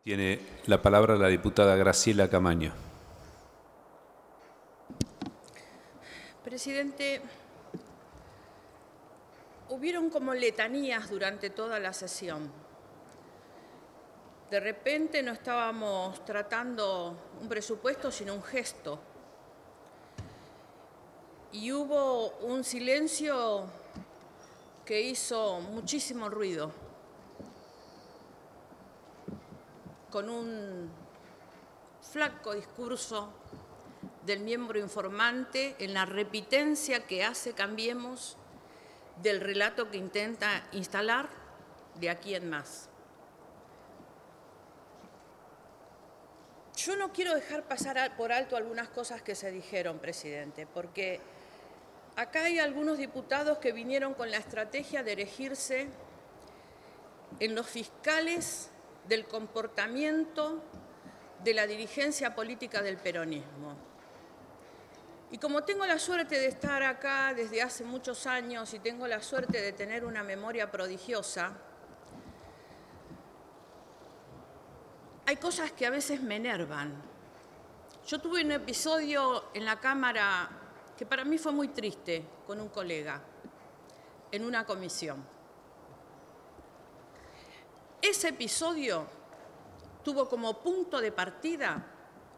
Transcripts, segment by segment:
Tiene la palabra la diputada Graciela Camaño. Presidente, hubieron como letanías durante toda la sesión. De repente no estábamos tratando un presupuesto, sino un gesto. Y hubo un silencio que hizo muchísimo ruido, con un flaco discurso del miembro informante en la repitencia que hace Cambiemos del relato que intenta instalar de aquí en más. Yo no quiero dejar pasar por alto algunas cosas que se dijeron, presidente, porque acá hay algunos diputados que vinieron con la estrategia de erigirse en los fiscales del comportamiento de la dirigencia política del peronismo. Y como tengo la suerte de estar acá desde hace muchos años y tengo la suerte de tener una memoria prodigiosa, hay cosas que a veces me enervan. Yo tuve un episodio en la Cámara que para mí fue muy triste con un colega en una comisión. Ese episodio tuvo como punto de partida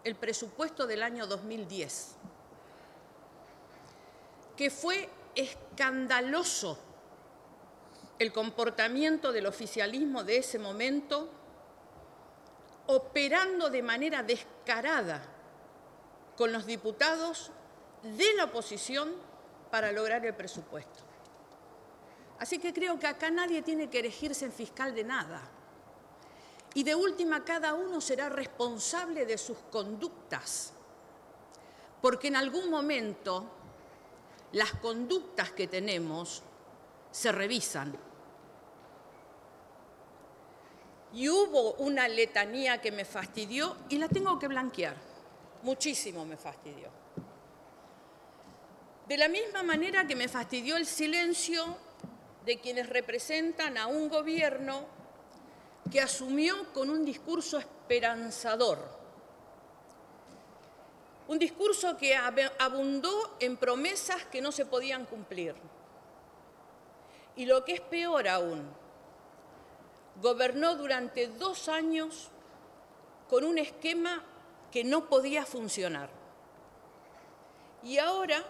el presupuesto del año 2010, que fue escandaloso el comportamiento del oficialismo de ese momento, operando de manera descarada con los diputados de la oposición para lograr el presupuesto. Así que creo que acá nadie tiene que erigirse en fiscal de nada. Y de última, cada uno será responsable de sus conductas, porque en algún momento las conductas que tenemos se revisan. Y hubo una letanía que me fastidió y la tengo que blanquear. Muchísimo me fastidió. De la misma manera que me fastidió el silencio de quienes representan a un gobierno que asumió con un discurso esperanzador. Un discurso que abundó en promesas que no se podían cumplir. Y lo que es peor aún, gobernó durante 2 años con un esquema que no podía funcionar. Y ahora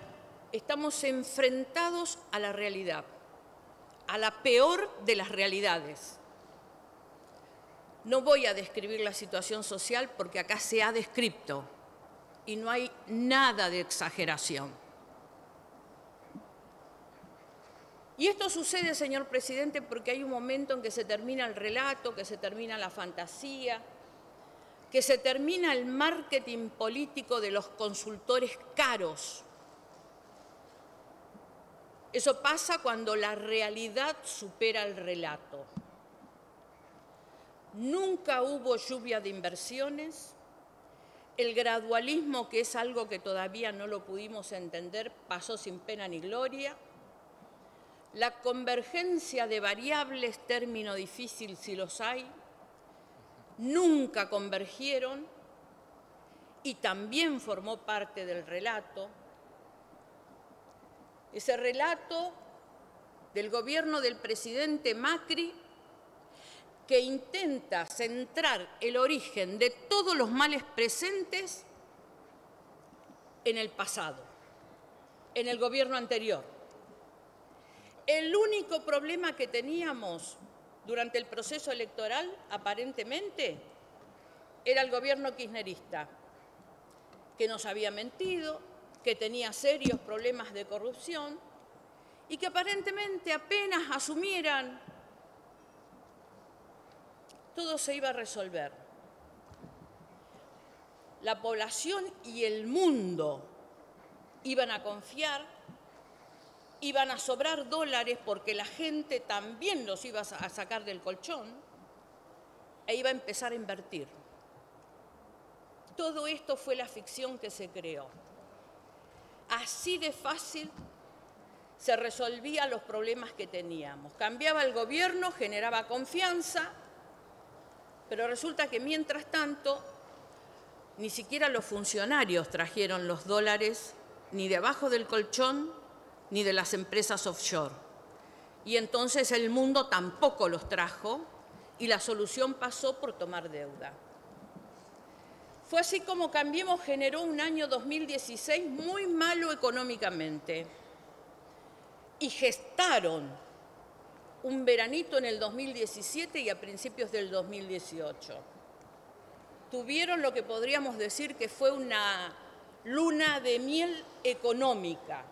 estamos enfrentados a la realidad, a la peor de las realidades. No voy a describir la situación social porque acá se ha descrito y no hay nada de exageración. Y esto sucede, señor presidente, porque hay un momento en que se termina el relato, que se termina la fantasía, que se termina el marketing político de los consultores caros. Eso pasa cuando la realidad supera el relato. Nunca hubo lluvia de inversiones. El gradualismo, que es algo que todavía no lo pudimos entender, pasó sin pena ni gloria. La convergencia de variables, término difícil si los hay, nunca convergieron y también formó parte del relato. Ese relato del gobierno del presidente Macri, que intenta centrar el origen de todos los males presentes en el pasado, en el gobierno anterior. El único problema que teníamos durante el proceso electoral, aparentemente, era el gobierno kirchnerista, que nos había mentido, que tenía serios problemas de corrupción y que aparentemente apenas asumieran, todo se iba a resolver. La población y el mundo iban a confiar, iban a sobrar dólares porque la gente también los iba a sacar del colchón e iba a empezar a invertir. Todo esto fue la ficción que se creó. Así de fácil se resolvían los problemas que teníamos. Cambiaba el gobierno, generaba confianza, Pero resulta que mientras tanto, ni siquiera los funcionarios trajeron los dólares ni debajo del colchón ni de las empresas offshore. Y entonces el mundo tampoco los trajo y la solución pasó por tomar deuda. Fue así como Cambiemos generó un año 2016 muy malo económicamente y gestaron un veranito en el 2017 y a principios del 2018. Tuvieron lo que podríamos decir que fue una luna de miel económica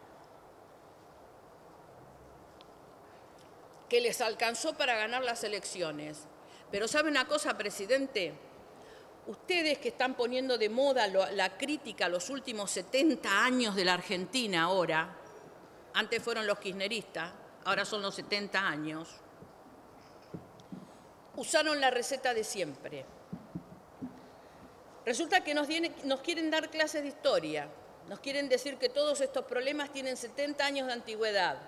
que les alcanzó para ganar las elecciones. Pero ¿sabe una cosa, presidente? Ustedes que están poniendo de moda la crítica a los últimos 70 años de la Argentina ahora, antes fueron los kirchneristas, ahora son los 70 años, usaron la receta de siempre. Resulta que nos quieren dar clases de historia, nos quieren decir que todos estos problemas tienen 70 años de antigüedad,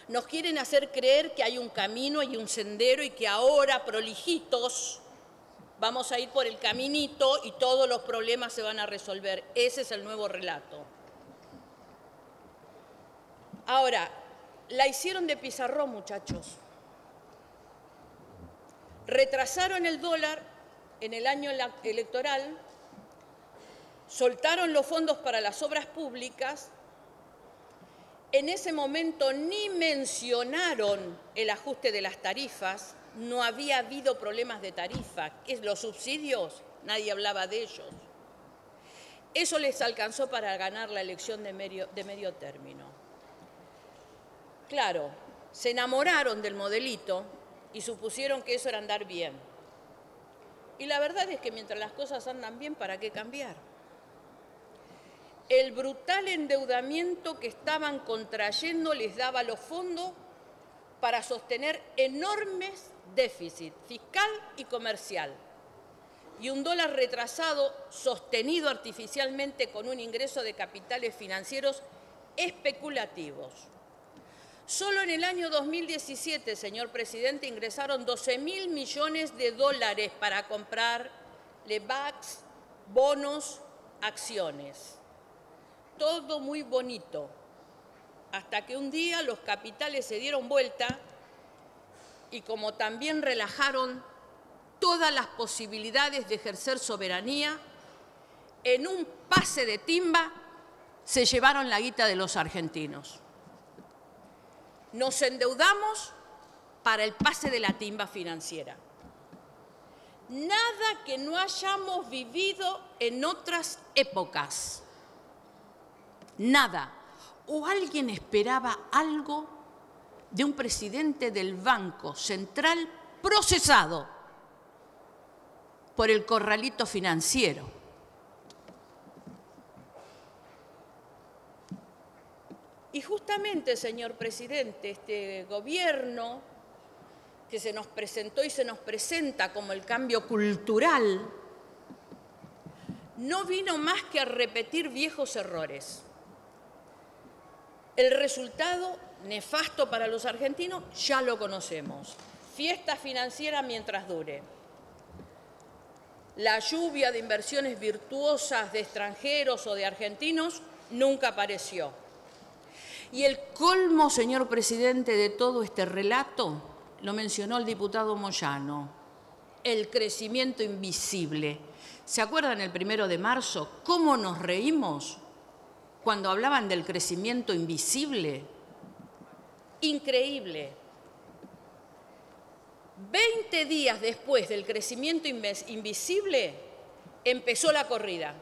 nos quieren hacer creer que hay un camino y un sendero y que ahora, prolijitos, vamos a ir por el caminito y todos los problemas se van a resolver. Ese es el nuevo relato. Ahora, la hicieron de pizarrón, muchachos. Retrasaron el dólar en el año electoral, soltaron los fondos para las obras públicas, en ese momento ni mencionaron el ajuste de las tarifas, no había habido problemas de tarifa, los subsidios, nadie hablaba de ellos. Eso les alcanzó para ganar la elección de medio término. Claro, se enamoraron del modelito y supusieron que eso era andar bien. Y la verdad es que mientras las cosas andan bien, ¿para qué cambiar? El brutal endeudamiento que estaban contrayendo les daba los fondos para sostener enormes déficits fiscal y comercial. Y un dólar retrasado, sostenido artificialmente con un ingreso de capitales financieros especulativos. Solo en el año 2017, señor presidente, ingresaron 12.000 millones de dólares para comprar LEBACs, bonos, acciones. Todo muy bonito, hasta que un día los capitales se dieron vuelta y como también relajaron todas las posibilidades de ejercer soberanía, en un pase de timba se llevaron la guita de los argentinos. Nos endeudamos para el pase de la timba financiera. Nada que no hayamos vivido en otras épocas. Nada. ¿O alguien esperaba algo de un presidente del Banco Central procesado por el corralito financiero? Y justamente, señor presidente, este gobierno que se nos presentó y se nos presenta como el cambio cultural, no vino más que a repetir viejos errores. El resultado nefasto para los argentinos ya lo conocemos. Fiesta financiera mientras dure. La lluvia de inversiones virtuosas de extranjeros o de argentinos nunca apareció. Y el colmo, señor presidente, de todo este relato, lo mencionó el diputado Moyano, el crecimiento invisible. ¿Se acuerdan el 1 de marzo? ¿Cómo nos reímos cuando hablaban del crecimiento invisible? Increíble. 20 días después del crecimiento invisible, empezó la corrida.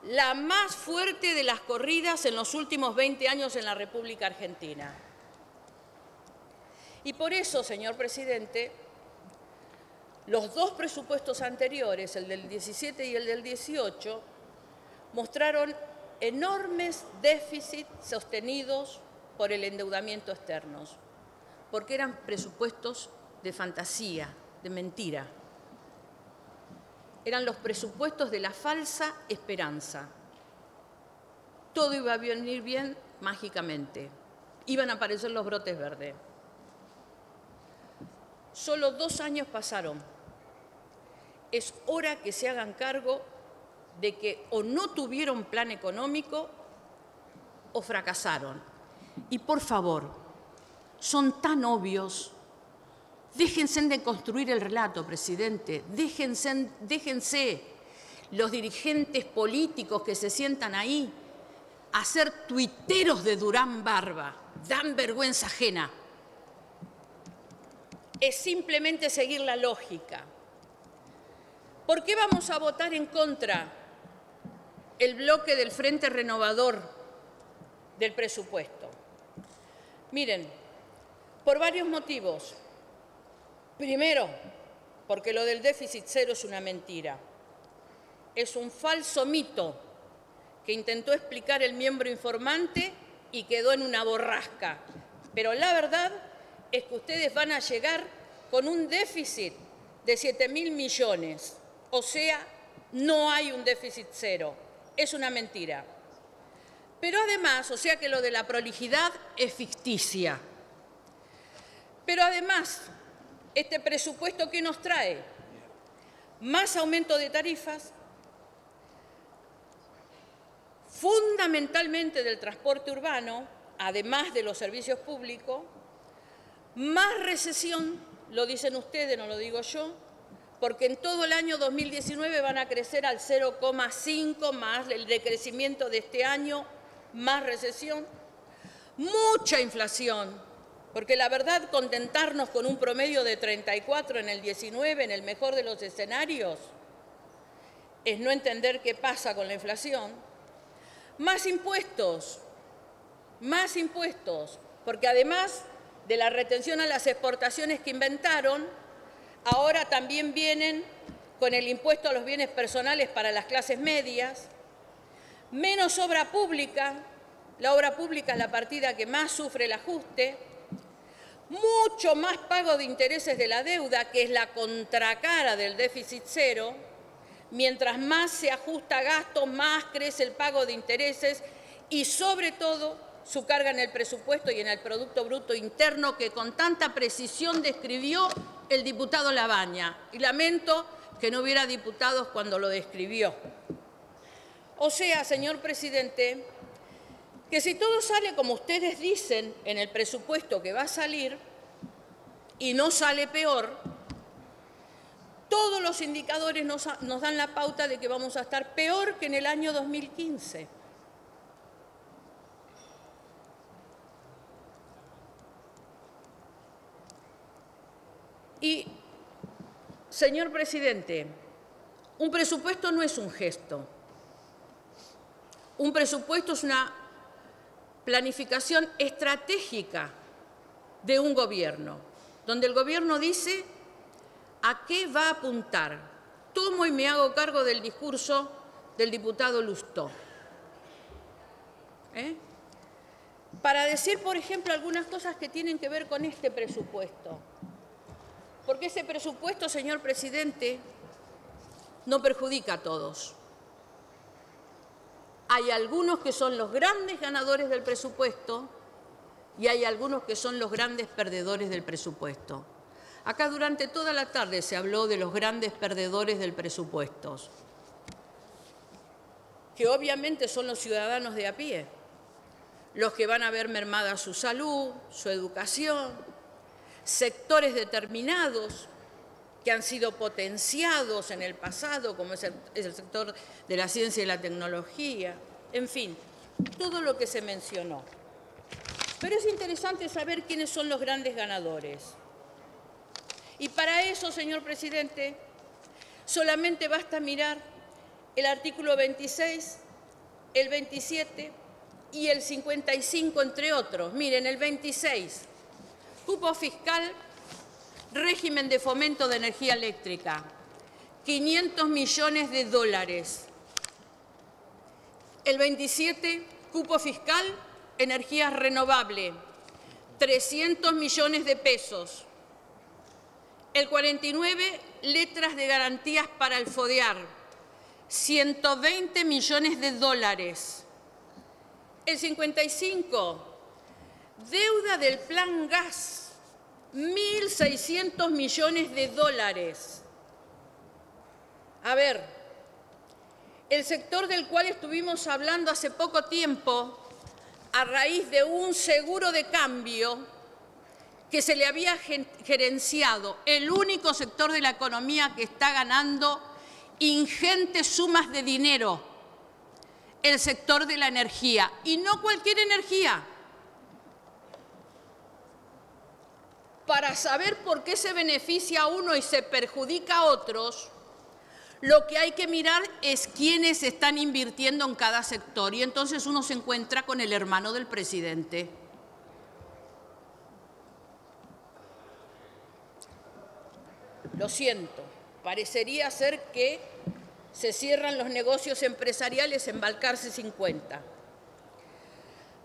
La más fuerte de las corridas en los últimos 20 años en la República Argentina. Y por eso, señor presidente, los dos presupuestos anteriores, el del 17 y el del 18, mostraron enormes déficits sostenidos por el endeudamiento externo, porque eran presupuestos de fantasía, de mentira. Eran los presupuestos de la falsa esperanza. Todo iba a venir bien mágicamente. Iban a aparecer los brotes verdes. Solo 2 años pasaron es hora que se hagan cargo de que o no tuvieron plan económico o fracasaron. Y por favor, son tan obvios. Déjense de construir el relato, presidente. Déjense los dirigentes políticos que se sientan ahí a ser tuiteros de Durán Barba. Dan vergüenza ajena. Es simplemente seguir la lógica. ¿Por qué vamos a votar en contra el bloque del Frente Renovador del presupuesto? Miren, por varios motivos. Primero, porque lo del déficit cero es una mentira. Es un falso mito que intentó explicar el miembro informante y quedó en una borrasca. Pero la verdad es que ustedes van a llegar con un déficit de 7.000 millones. O sea, no hay un déficit cero. Es una mentira. Pero además, o sea que lo de la prolijidad es ficticia. Pero además, este presupuesto, ¿qué nos trae? Más aumento de tarifas, fundamentalmente del transporte urbano, además de los servicios públicos, más recesión, lo dicen ustedes, no lo digo yo, porque en todo el año 2019 van a crecer al 0,5 más el decrecimiento de este año, más recesión, mucha inflación, porque la verdad contentarnos con un promedio de 34 en el 19, en el mejor de los escenarios, es no entender qué pasa con la inflación. Más impuestos, porque además de la retención a las exportaciones que inventaron, ahora también vienen con el impuesto a los bienes personales para las clases medias, menos obra pública, la obra pública es la partida que más sufre el ajuste, mucho más pago de intereses de la deuda, que es la contracara del déficit cero. Mientras más se ajusta gasto, más crece el pago de intereses y, sobre todo, su carga en el presupuesto y en el Producto Bruto Interno que con tanta precisión describió el diputado Labaña. Y lamento que no hubiera diputados cuando lo describió. O sea, señor presidente, que si todo sale como ustedes dicen en el presupuesto que va a salir y no sale peor, todos los indicadores nos dan la pauta de que vamos a estar peor que en el año 2015. Y, señor presidente, un presupuesto no es un gesto. Un presupuesto es una planificación estratégica de un gobierno, donde el gobierno dice ¿a qué va a apuntar? Tomo y me hago cargo del discurso del diputado Lustó. Para decir, por ejemplo, algunas cosas que tienen que ver con este presupuesto. Porque ese presupuesto, señor presidente, no perjudica a todos. Hay algunos que son los grandes ganadores del presupuesto y hay algunos que son los grandes perdedores del presupuesto. Acá durante toda la tarde se habló de los grandes perdedores del presupuesto, que obviamente son los ciudadanos de a pie, los que van a ver mermada su salud, su educación, sectores determinados que han sido potenciados en el pasado, como es el sector de la ciencia y la tecnología, en fin, todo lo que se mencionó. Pero es interesante saber quiénes son los grandes ganadores. Y para eso, señor presidente, solamente basta mirar el artículo 26, el 27 y el 55, entre otros. Miren, el 26, cupo fiscal, régimen de fomento de energía eléctrica, 500 millones de dólares. El 27, cupo fiscal, energía renovable, 300 millones de pesos. El 49, letras de garantías para el FODEAR, 120 millones de dólares. El 55, deuda del Plan Gas, 1.600 millones de dólares. A ver, el sector del cual estuvimos hablando hace poco tiempo, a raíz de un seguro de cambio que se le había gerenciado, el único sector de la economía que está ganando ingentes sumas de dinero, el sector de la energía, y no cualquier energía. Para saber por qué se beneficia a uno y se perjudica a otros, lo que hay que mirar es quiénes están invirtiendo en cada sector, y entonces uno se encuentra con el hermano del presidente. Lo siento, parecería ser que se cierran los negocios empresariales en Balcarce 50.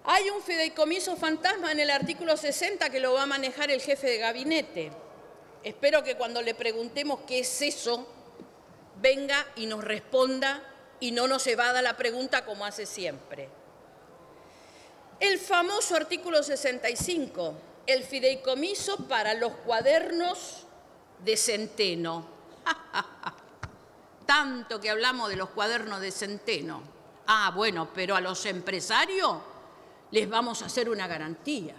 Hay un fideicomiso fantasma en el artículo 60 que lo va a manejar el jefe de gabinete. Espero que cuando le preguntemos qué es eso, venga y nos responda y no nos evada la pregunta como hace siempre. El famoso artículo 65, el fideicomiso para los cuadernos de Centeno. Tanto que hablamos de los cuadernos de Centeno. Ah, bueno, pero a los empresarios les vamos a hacer una garantía.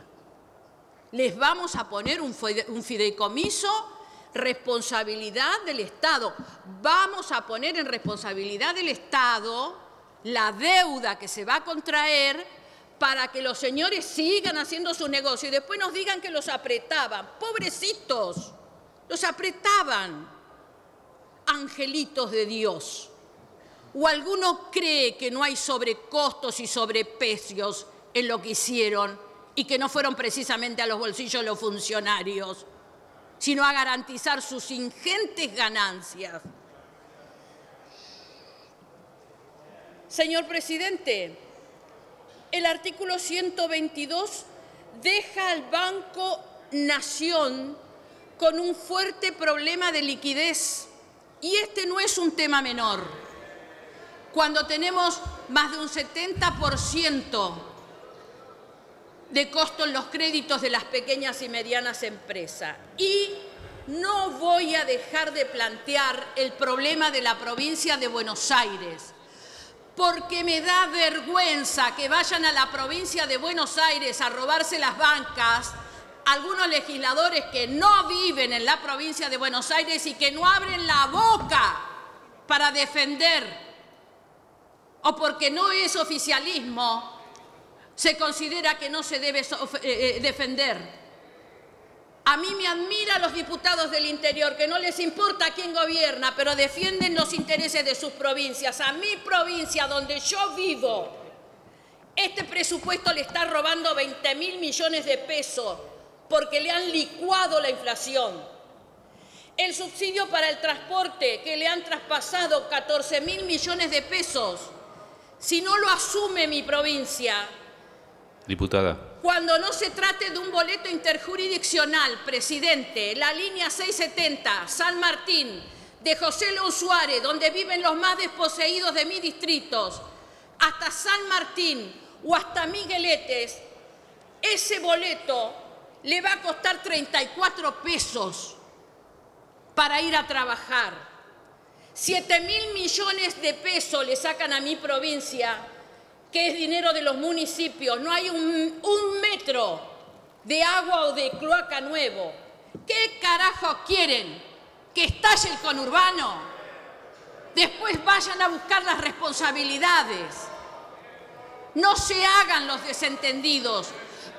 Les vamos a poner un fideicomiso, responsabilidad del Estado. Vamos a poner en responsabilidad del Estado la deuda que se va a contraer para que los señores sigan haciendo su negocio y después nos digan que los apretaban. Pobrecitos, los apretaban. Angelitos de Dios. ¿O alguno cree que no hay sobrecostos y sobreprecios en lo que hicieron y que no fueron precisamente a los bolsillos de los funcionarios, sino a garantizar sus ingentes ganancias? Señor presidente, el artículo 122 deja al Banco Nación con un fuerte problema de liquidez. Y este no es un tema menor. Cuando tenemos más de un 70% de costo en los créditos de las pequeñas y medianas empresas. Y no voy a dejar de plantear el problema de la provincia de Buenos Aires, porque me da vergüenza que vayan a la provincia de Buenos Aires a robarse las bancas algunos legisladores que no viven en la provincia de Buenos Aires y que no abren la boca para defender, o porque no es oficialismo, se considera que no se debe defender. A mí me admiran los diputados del interior, que no les importa quién gobierna, pero defienden los intereses de sus provincias. A mi provincia, donde yo vivo, este presupuesto le está robando 20.000 millones de pesos, porque le han licuado la inflación. El subsidio para el transporte, que le han traspasado 14.000 millones de pesos, si no lo asume mi provincia. Diputada. Cuando no se trate de un boleto interjurisdiccional, presidente, la línea 670, San Martín, de José León Suárez, donde viven los más desposeídos de mis distritos, hasta San Martín o hasta Migueletes, ese boleto le va a costar 34 pesos para ir a trabajar. 7.000 millones de pesos le sacan a mi provincia, que es dinero de los municipios. No hay un metro de agua o de cloaca nuevo. ¿Qué carajo quieren? ¿Que estalle el conurbano? Después vayan a buscar las responsabilidades. No se hagan los desentendidos,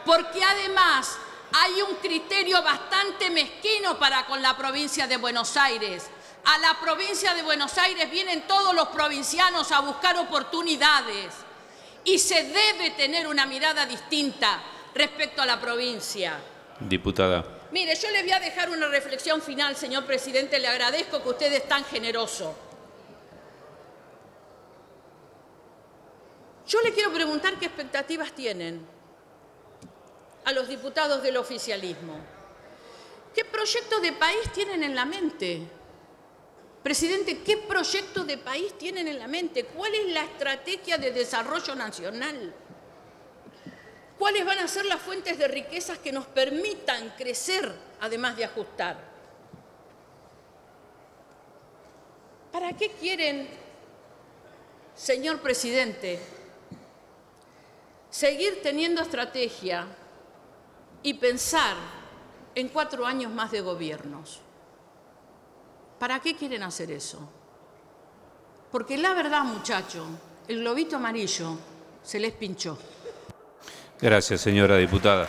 porque además hay un criterio bastante mezquino para con la provincia de Buenos Aires. A la provincia de Buenos Aires vienen todos los provincianos a buscar oportunidades y se debe tener una mirada distinta respecto a la provincia. Diputada. Mire, yo les voy a dejar una reflexión final, señor presidente. Le agradezco que usted es tan generoso. Yo le quiero preguntar qué expectativas tienen a los diputados del oficialismo. ¿Qué proyecto de país tienen en la mente? Presidente, ¿qué proyecto de país tienen en la mente? ¿Cuál es la estrategia de desarrollo nacional? ¿Cuáles van a ser las fuentes de riquezas que nos permitan crecer, además de ajustar? ¿Para qué quieren, señor presidente, seguir teniendo estrategia y pensar en 4 años más de gobiernos? ¿Para qué quieren hacer eso? Porque la verdad, muchachos, el globito amarillo se les pinchó. Gracias, señora diputada.